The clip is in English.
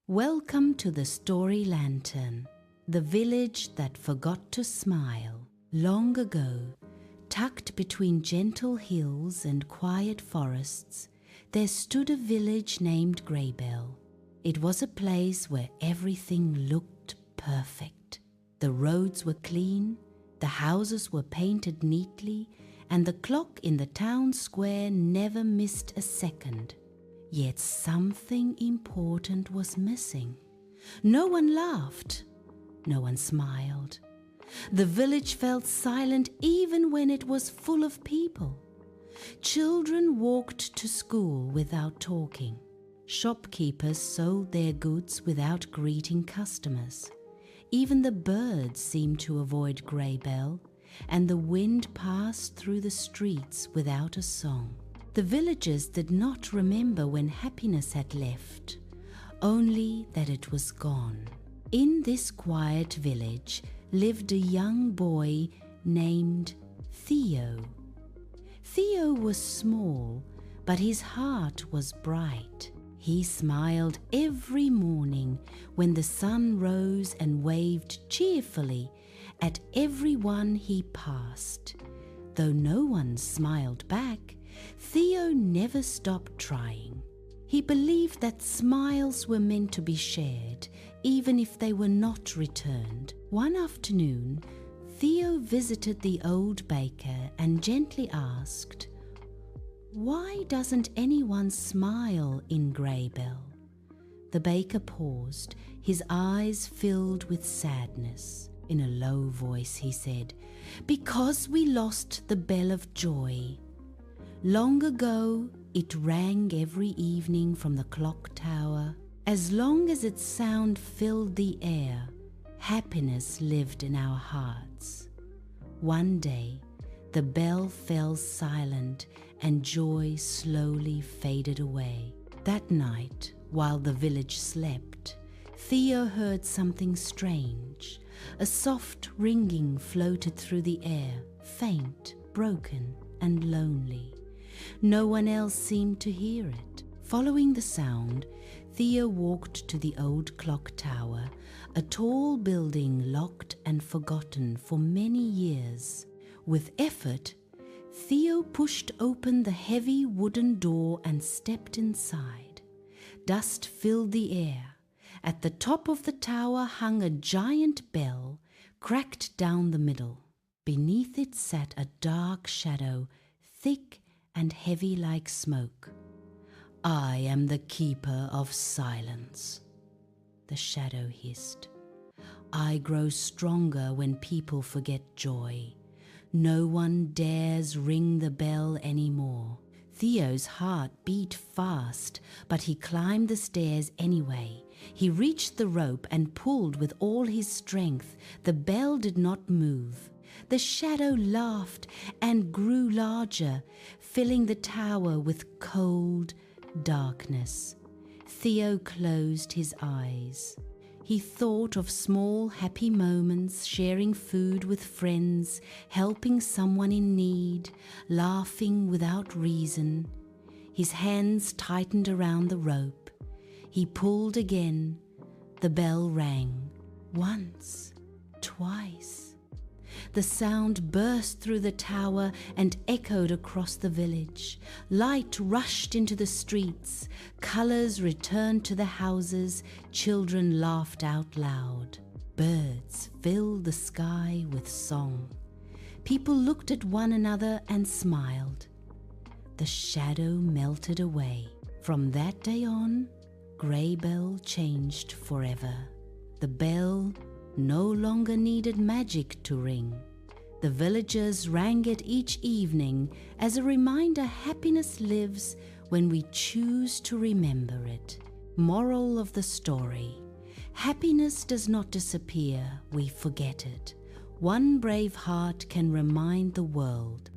Welcome to the Story Lantern, the village that forgot to smile. Long ago, tucked between gentle hills and quiet forests, there stood a village named Greybell. It was a place where everything looked perfect. The roads were clean, the houses were painted neatly, and the clock in the town square never missed a second. Yet something important was missing. No one laughed. No one smiled. The village felt silent even when it was full of people. Children walked to school without talking. Shopkeepers sold their goods without greeting customers. Even the birds seemed to avoid Greybell, and the wind passed through the streets without a song. The villagers did not remember when happiness had left, only that it was gone. In this quiet village lived a young boy named Theo. Theo was small, but his heart was bright. He smiled every morning when the sun rose and waved cheerfully at everyone he passed. Though no one smiled back, Theo never stopped trying. He believed that smiles were meant to be shared, even if they were not returned. One afternoon, Theo visited the old baker and gently asked, "Why doesn't anyone smile in Greybell?" The baker paused, his eyes filled with sadness. In a low voice he said, "Because we lost the bell of joy. Long ago, it rang every evening from the clock tower. As long as its sound filled the air, happiness lived in our hearts. One day, the bell fell silent and joy slowly faded away. That night, while the village slept, Theo heard something strange. A soft ringing floated through the air, faint, broken, and lonely. No one else seemed to hear it. Following the sound, Theo walked to the old clock tower, a tall building locked and forgotten for many years. With effort, Theo pushed open the heavy wooden door and stepped inside. Dust filled the air. At the top of the tower hung a giant bell, cracked down the middle. Beneath it sat a dark shadow, thick and heavy like smoke. "I am the keeper of silence," the shadow hissed. "I grow stronger when people forget joy. No one dares ring the bell anymore." Theo's heart beat fast, but he climbed the stairs anyway. He reached the rope and pulled with all his strength. The bell did not move. The shadow laughed and grew larger, filling the tower with cold darkness. Theo closed his eyes. He thought of small happy moments, sharing food with friends, helping someone in need, laughing without reason. His hands tightened around the rope. He pulled again. The bell rang. Once, twice. The sound burst through the tower and echoed across the village. Light rushed into the streets. Colors returned to the houses. Children laughed out loud. Birds filled the sky with song. People looked at one another and smiled. The shadow melted away. From that day on, Greybell changed forever. The bell no longer needed magic to ring. The villagers rang it each evening as a reminder happiness lives when we choose to remember it. Moral of the story: happiness does not disappear, we forget it. One brave heart can remind the world